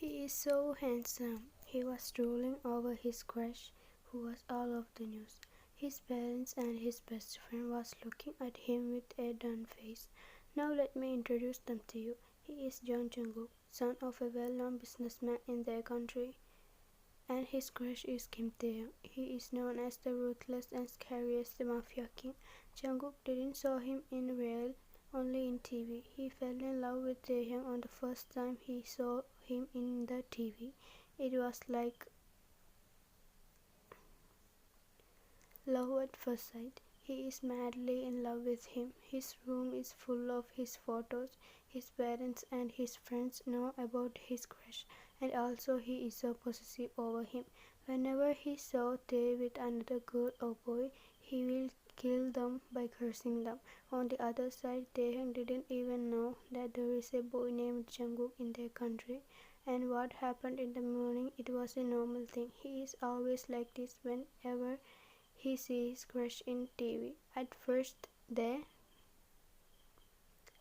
He is so handsome. He was strolling over his crush, who was all over the news. His parents and his best friend was looking at him with a done face. Now let me introduce them to you. He is Jung, son of a well-known businessman in their country, and his crush is Kim Tae-young. He is known as the ruthless and scariest mafia king. Jungkook didn't saw him in real, only in TV. He fell in love with Taehyung on the first time he saw him in the TV. It was like love at first sight. He is madly in love with him. His room is full of his photos. His parents and his friends know about his crush, and also he is so possessive over him. Whenever he saw Tae with another girl or boy, he will kill them by cursing them. On the other side, Taehyung didn't even know that there is a boy named Jungkook in their country, and what happened in the morning, it was a normal thing. He is always like this whenever he sees his crush in TV. At first, they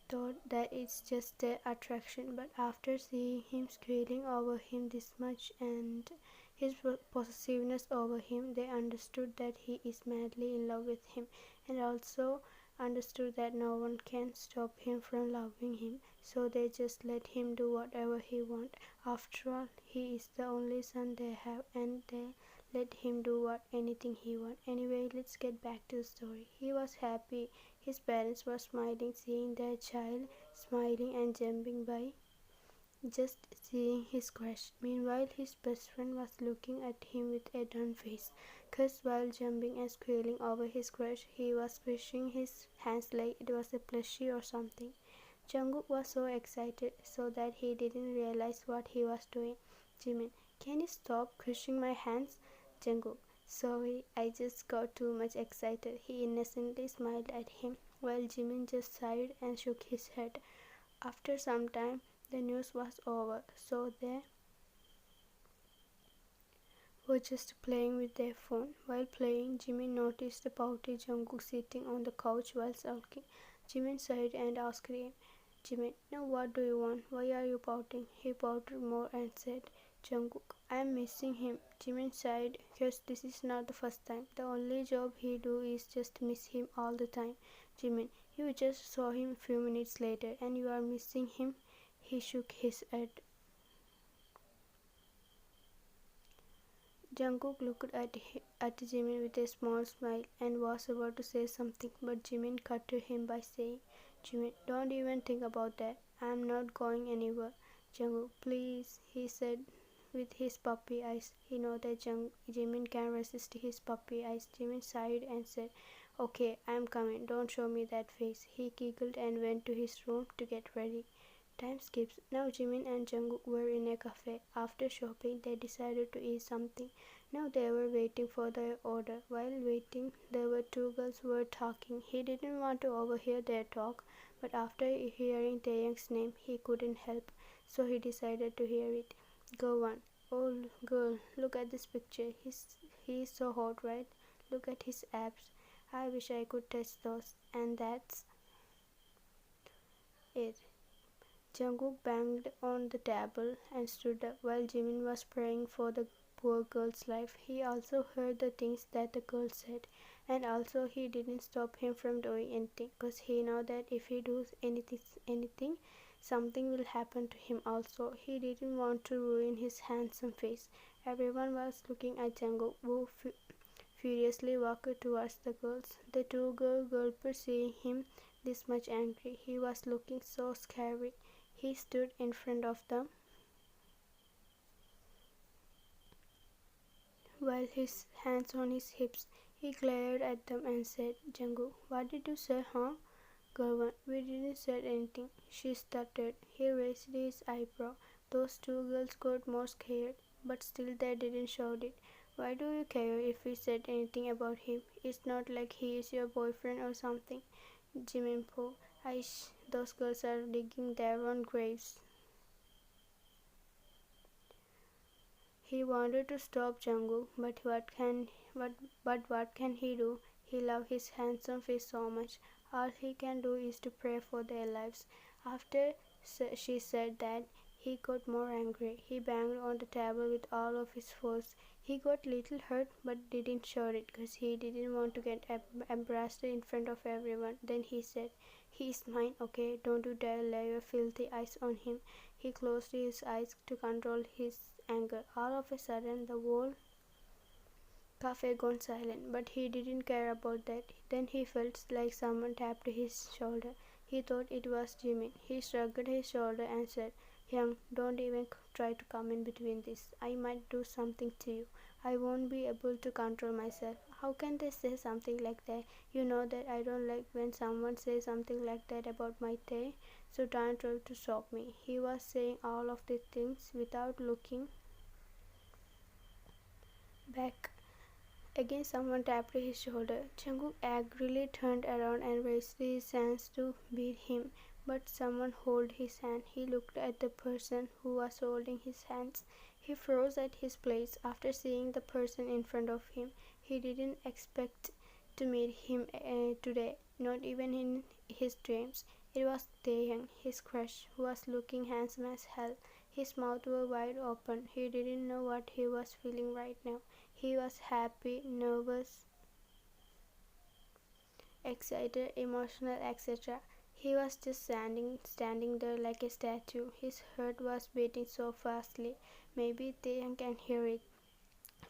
thought that it's just their attraction, but after seeing him squealing over him this much and his possessiveness over him, they understood that he is madly in love with him, and also understood that no one can stop him from loving him, so they just let him do whatever he wants. After all, he is the only son they have, and they let him do anything he wants. Anyway, let's get back to the story. He was happy. His parents were smiling, seeing their child smiling and jumping by just seeing his crush. Meanwhile, his best friend was looking at him with a done face, cause while jumping and squealing over his crush, he was squishing his hands like it was a plushie or something. Jungkook was so excited so that he didn't realize what he was doing. Jimin, can you stop crushing my hands? Jungkook, sorry, I just got too much excited. He innocently smiled at him, while Jimin just sighed and shook his head. After some time, the news was over, so they were just playing with their phone. While playing, Jimin noticed the pouty Jungkook sitting on the couch while sulking. Jimin sighed and asked him, Jimin, now what do you want? Why are you pouting? He pouted more and said, Jungkook, I am missing him. Jimin sighed, because this is not the first time. The only job he do is just miss him all the time. Jimin, you just saw him a few minutes later and you are missing him. He shook his head. Jungkook looked at Jimin with a small smile and was about to say something, but Jimin cut to him by saying, Jimin, don't even think about that. I am not going anywhere. Jungkook, please, he said with his puppy eyes. He knew that Jimin can resist his puppy eyes. Jimin sighed and said, okay, I am coming. Don't show me that face. He giggled and went to his room to get ready. Time skips. Now Jimin and Jungkook were in a cafe. After shopping, they decided to eat something. Now they were waiting for their order. While waiting, there were two girls who were talking. He didn't want to overhear their talk, but after hearing Taehyung's name, he couldn't help, so he decided to hear it. Go on. Oh, girl, look at this picture. He is so hot, right? Look at his abs. I wish I could touch those. And that's it. Jungkook banged on the table and stood up while Jimin was praying for the poor girl's life. He also heard the things that the girl said, and also he didn't stop him from doing anything, because he know that if he does anything, something will happen to him also. He didn't want to ruin his handsome face. Everyone was looking at Jungkook, who furiously walked towards the girls. The two girls seeing him this much angry. He was looking so scary. He stood in front of them while his hands on his hips. He glared at them and said, Jungkook, what did you say, huh? Girl one, we didn't say anything, she stuttered. He raised his eyebrow. Those two girls got more scared, but still they didn't shout it. Why do you care if we said anything about him? It's not like he is your boyfriend or something. Jimin Po, those girls are digging their own graves. He wanted to stop Jungkook, but what can he do? He loved his handsome face so much. All he can do is to pray for their lives. After she said that, he got more angry. He banged on the table with all of his force. He got little hurt but didn't show it because he didn't want to get embarrassed in front of everyone. Then he said, "He is mine, okay? Don't you dare lay your filthy eyes on him." He closed his eyes to control his anger. All of a sudden, the whole cafe gone silent, but he didn't care about that. Then he felt like someone tapped his shoulder. He thought it was Jimin. He shrugged his shoulder and said, "Young, don't even try to come in between this. I might do something to you. I won't be able to control myself." "How can they say something like that? You know that I don't like when someone says something like that about my day. So don't try to stop me." He was saying all of the things without looking back. Again someone tapped his shoulder. Jungkook angrily turned around and raised his hands to beat him, but someone held his hand. He looked at the person who was holding his hands. He froze at his place after seeing the person in front of him. He didn't expect to meet him today, not even in his dreams. It was Taehyung, his crush, who was looking handsome as hell. His mouth was wide open. He didn't know what he was feeling right now. He was happy, nervous, excited, emotional, etc. He was just standing there like a statue. His heart was beating so fastly. Maybe Taehyung can hear it.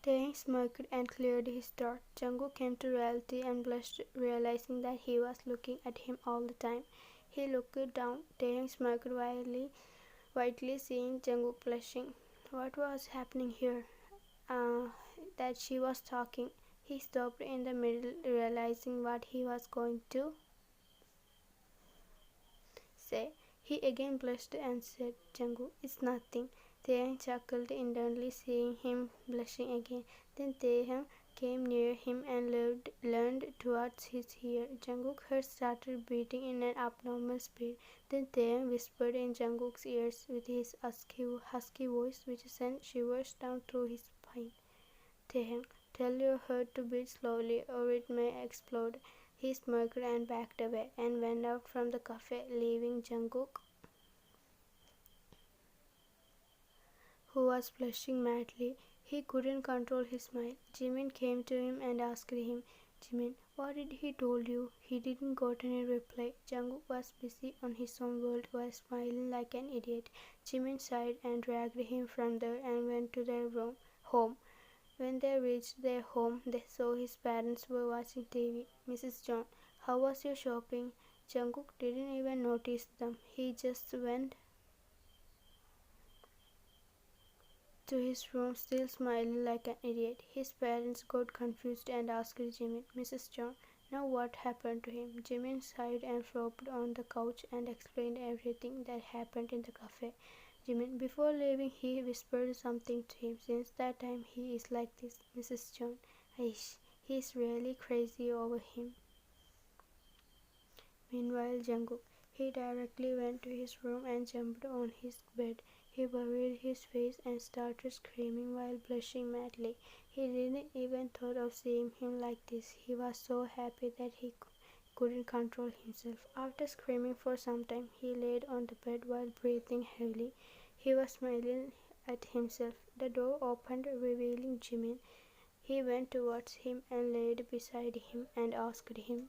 Taehyung smirked and cleared his throat. Jungkook came to reality and blushed, realizing that he was looking at him all the time. He looked down. Taehyung smirked widely, seeing Jungkook blushing. What was happening here? That she was talking. He stopped in the middle, realizing what he was going to say. He again blushed and said, "Jungkook, it's nothing." Taehyung chuckled internally, seeing him blushing again. Then Taehyung came near him and leaned towards his ear. Jungkook's heart started beating in an abnormal speed. Then Taehyung whispered in Jungkook's ears with his husky voice, which sent shivers down through his spine. "Taehyung, tell your heart to beat slowly or it may explode." He smirked and backed away and went out from the cafe, leaving Jungkook, who was blushing madly. He couldn't control his smile. Jimin came to him and asked him, "Jimin, what did he told you?" He didn't got any reply. Jungkook was busy on his own world while smiling like an idiot. Jimin sighed and dragged him from there and went to their home. When they reached their home, they saw his parents were watching TV. "Mrs. John, how was your shopping?" Jungkook didn't even notice them. He just went to his room, still smiling like an idiot. His parents got confused and asked Jimin, "Mrs. John, now what happened to him?" Jimin sighed and flopped on the couch and explained everything that happened in the cafe. Jimin, before leaving, he whispered something to him. "Since that time, he is like this, Mrs. John. Aish, he is really crazy over him." Meanwhile, Jungkook, he directly went to his room and jumped on his bed. He buried his face and started screaming while blushing madly. He didn't even thought of seeing him like this. He was so happy that he couldn't control himself. After screaming for some time, he laid on the bed while breathing heavily. He was smiling at himself. The door opened, revealing Jimin. He went towards him and laid beside him and asked him,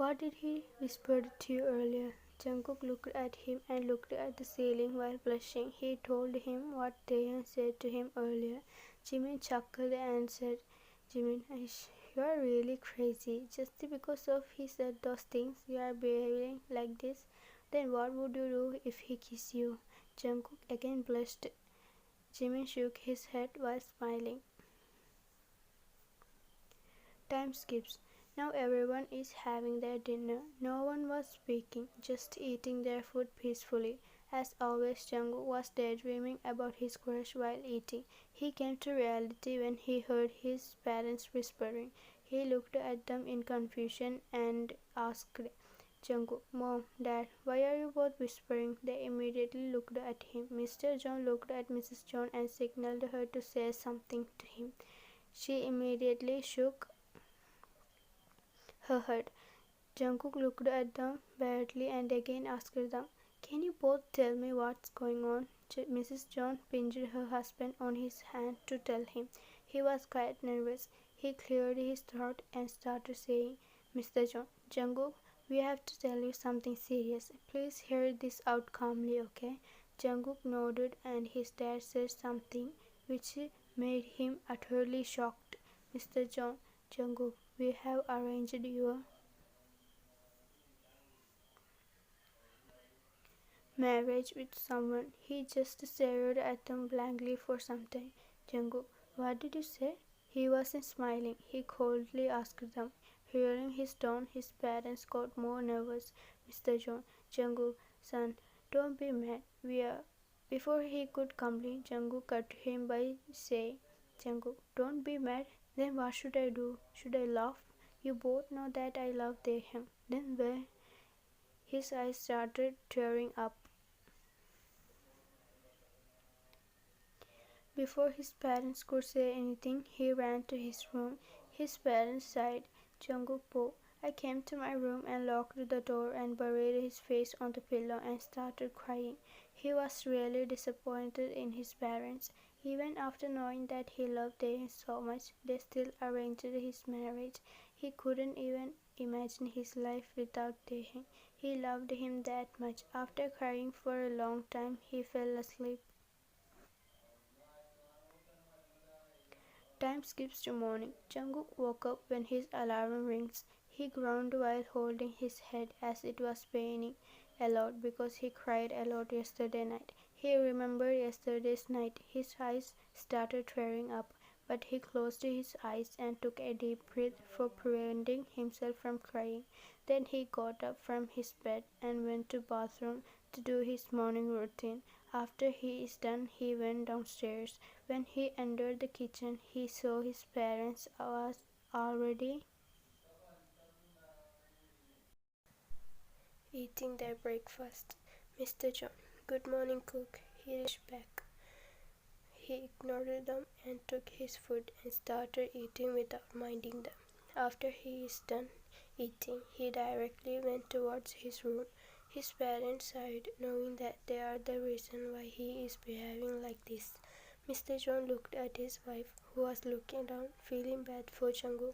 "What did he whisper to you earlier?" Jungkook looked at him and looked at the ceiling while blushing. He told him what Taehyung said to him earlier. Jimin chuckled and said, "Jimin, you are really crazy. Just because of he said those things, you are behaving like this. Then what would you do if he kissed you?" Jungkook again blushed. Jimin shook his head while smiling. Time skips. Now everyone is having their dinner. No one was speaking, just eating their food peacefully. As always, Jungkook was daydreaming about his crush while eating. He came to reality when he heard his parents whispering. He looked at them in confusion and asked Jungkook, "Mom, Dad, why are you both whispering?" They immediately looked at him. Mr. John looked at Mrs. John and signaled her to say something to him. She immediately shook her head. Jungkook looked at them weirdly and again asked them, "Can you both tell me what's going on?" Mrs. John pinched her husband on his hand to tell him. He was quite nervous. He cleared his throat and started saying, "Mr. John, Jungkook, we have to tell you something serious. Please hear this out calmly, okay?" Jungkook nodded and his dad said something which made him utterly shocked. "Mr. John, Jungkook, we have arranged your marriage with someone." He just stared at them blankly for some time. "Jungkook, what did you say?" He wasn't smiling. He coldly asked them. Hearing his tone, his parents got more nervous. "Mr. John, Jungkook, son, don't be mad. We are..." Before he could complete, Jungkook cut him by saying, "Jungkook, don't be mad. Then what should I do? Should I laugh? You both know that I love Taehyung." Then where his eyes started tearing up. Before his parents could say anything, he ran to his room. His parents sighed. "Jungkook Po, I came to my room and locked the door and buried his face on the pillow and started crying." He was really disappointed in his parents. Even after knowing that he loved Taehyung so much, they still arranged his marriage. He couldn't even imagine his life without Taehyung. He loved him that much. After crying for a long time, he fell asleep. Time skips to morning. Jungkook woke up when his alarm rings. He groaned while holding his head as it was paining a lot because he cried a lot yesterday night. He remembered yesterday's night. His eyes started tearing up, but he closed his eyes and took a deep breath for preventing himself from crying. Then he got up from his bed and went to the bathroom to do his morning routine. After he is done, he went downstairs. When he entered the kitchen, he saw his parents was already eating their breakfast. "Mr. John, good morning, cook." He reached back. He ignored them and took his food and started eating without minding them. After he is done eating, he directly went towards his room. His parents sighed, knowing that they are the reason why he is behaving like this. Mr. John looked at his wife, who was looking down, feeling bad for Jungkook.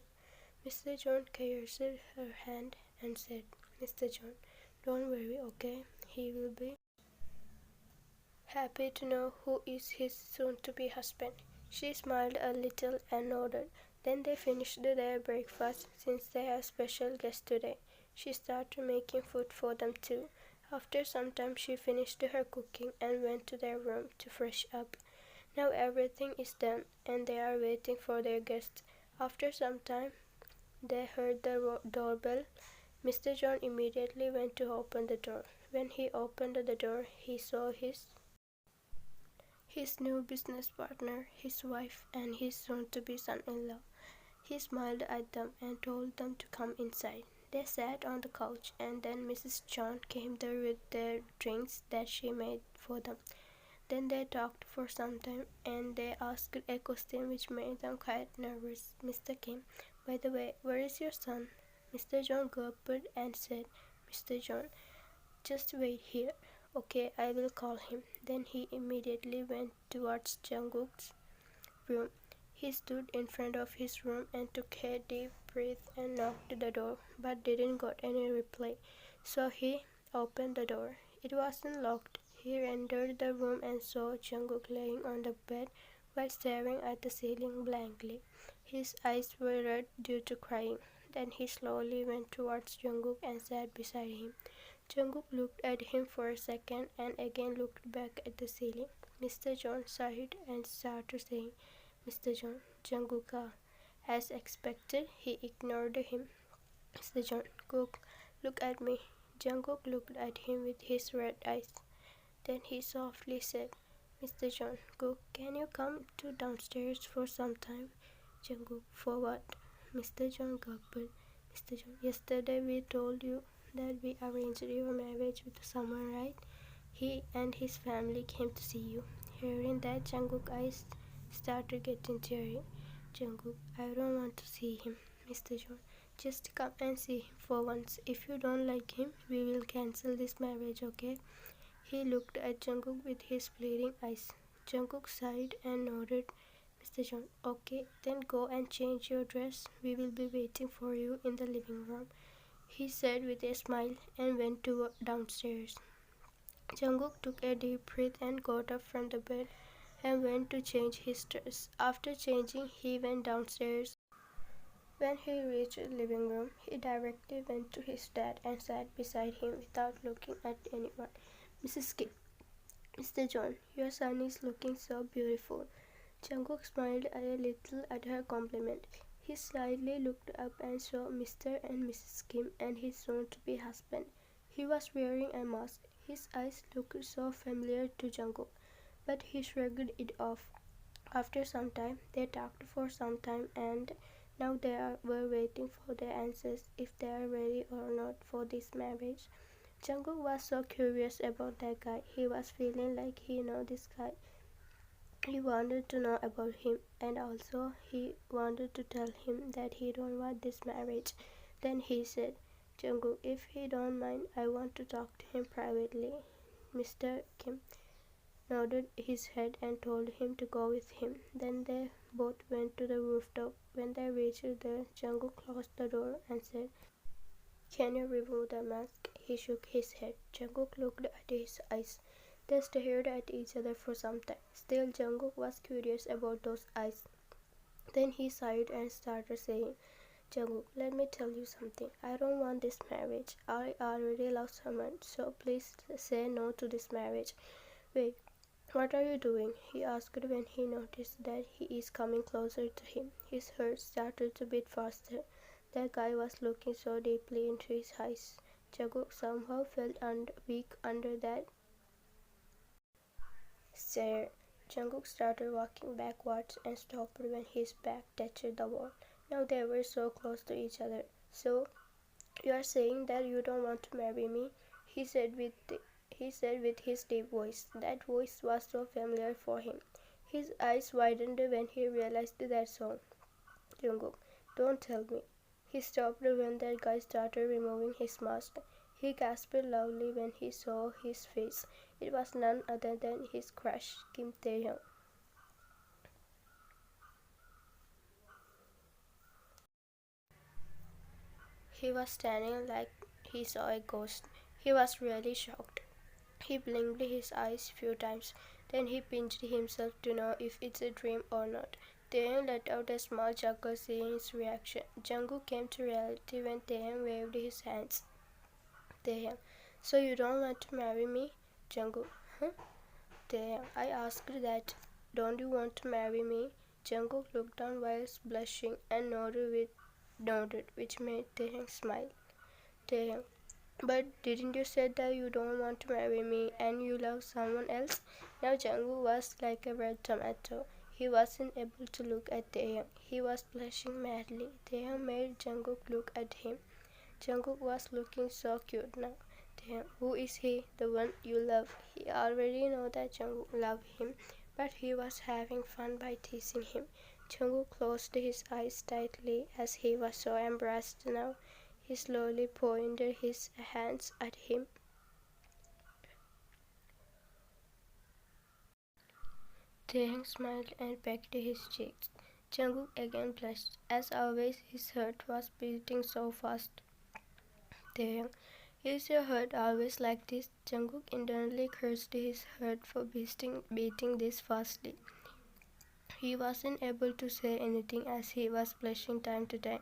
Mr. John caressed her hand and said, "Mr. John, don't worry, okay? He will be happy to know who is his soon-to-be husband." She smiled a little and nodded. Then they finished their breakfast. Since they have special guests today, she started making food for them too. After some time, she finished her cooking and went to their room to fresh up. Now everything is done and they are waiting for their guests. After some time, they heard the doorbell. Mr. John immediately went to open the door. When he opened the door, he saw his new business partner, his wife, and his soon-to-be son-in-law. He smiled at them and told them to come inside. They sat on the couch and then Mrs. John came there with their drinks that she made for them. Then they talked for some time and they asked a question which made them quite nervous. "Mr. Kim, by the way, where is your son?" Mr. John gulped and said, "Mr. John, just wait here. Okay, I will call him." Then he immediately went towards Jungkook's room. He stood in front of his room and took a deep breath and knocked the door, but didn't get any reply. So he opened the door. It wasn't locked. He entered the room and saw Jungkook laying on the bed while staring at the ceiling blankly. His eyes were red due to crying. Then he slowly went towards Jungkook and sat beside him. Jungkook looked at him for a second and again looked back at the ceiling. Mr. John sighed and started saying, "Mr. John, Jungkook." As expected, he ignored him. "Mr. John, Cook, look at me." Jungkook looked at him with his red eyes. Then he softly said, "Mr. John, Cook, can you come to downstairs for some time?" Jungkook, "For what?" Mr. John gulped. "Mr. John, yesterday we told you that we arranged your marriage with someone, right? He and his family came to see you." Hearing that, Jungkook's eyes started getting teary. "Jungkook, I don't want to see him." "Mr. John, Just come and see him for once. If you don't like him, we will cancel this marriage, okay? He looked at Jungkook with his pleading eyes. Jungkook sighed and nodded. Mr. John, okay, then go and change your dress. We will be waiting for you in the living room, he said with a smile and went downstairs. Jungkook took a deep breath and got up from the bed and went to change his dress. After changing, he went downstairs. When he reached the living room, he directly went to his dad and sat beside him without looking at anyone. Mrs. Kim, Mr. John, your son is looking so beautiful. Jungkook smiled a little at her compliment. He slightly looked up and saw Mr. and Mrs. Kim and his soon-to-be husband. He was wearing a mask. His eyes looked so familiar to Jungkook, but he shrugged it off. After some time, they talked for some time, and now they were waiting for their answers if they are ready or not for this marriage. Jungkook was so curious about that guy. He was feeling like he knew this guy. He wanted to know about him, and also he wanted to tell him that he don't want this marriage. Then he said, Jungkook, if he don't mind, I want to talk to him privately. Mr. Kim nodded his head and told him to go with him. Then they both went to the rooftop. When they reached there, Jungkook closed the door and said, can you remove the mask? He shook his head. Jungkook looked at his eyes. They stared at each other for some time. Still, Jungkook was curious about those eyes. Then he sighed and started saying, Jungkook, let me tell you something. I don't want this marriage. I already love someone, so please say no to this marriage. Wait, what are you doing? He asked when he noticed that he is coming closer to him. His heart started to beat faster. That guy was looking so deeply into his eyes. Jungkook somehow felt weak under that stare. Jungkook started walking backwards and stopped when his back touched the wall. Now they were so close to each other. So, you are saying that you don't want to marry me? He said with his deep voice. That voice was so familiar for him. His eyes widened when he realized that song. Jungkook, don't tell me. He stopped when that guy started removing his mask. He gasped loudly when he saw his face. It was none other than his crush, Kim Tae-hyung. He was standing like he saw a ghost. He was really shocked. He blinked his eyes few times. Then he pinched himself to know if it's a dream or not. Taehyung let out a small chuckle seeing his reaction. Jungkook came to reality when Taehyung waved his hands. Taehyung, so you don't want to marry me? Jungkook, huh? Taehyung, I asked that. Don't you want to marry me? Jungkook looked down while blushing and nodded, which made Taehyung smile. Taehyung, but didn't you say that you don't want to marry me and you love someone else? Now Jungkook was like a red tomato. He wasn't able to look at Taehyung. He was blushing madly. Taehyung made Jungkook look at him. Jungkook was looking so cute now. Taehyung, who is he? The one you love? He already knew that Jungkook loved him, but he was having fun by teasing him. Jungkook closed his eyes tightly as he was so embarrassed now. He slowly pointed his hands at him. Taehyung smiled and pecked his cheeks. Jungkook again blushed. As always, his heart was beating so fast. Taehyung, is your heart always like this? Jungkook internally cursed his heart for beating this fastly. He wasn't able to say anything as he was blushing time to time.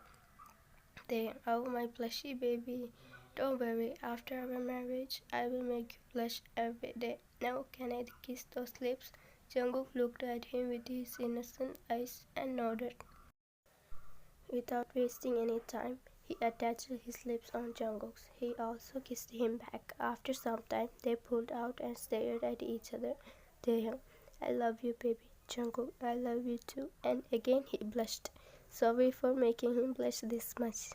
Taehyung, oh my blushy baby. Don't worry, after our marriage, I will make you blush every day. Now can I kiss those lips? Jungkook looked at him with his innocent eyes and nodded. Without wasting any time, he attached his lips on Jungkook's. He also kissed him back. After some time, they pulled out and stared at each other. Taehyung, I love you, baby. Jungkook, I love you too. And again he blushed. Sorry for making him blush this much.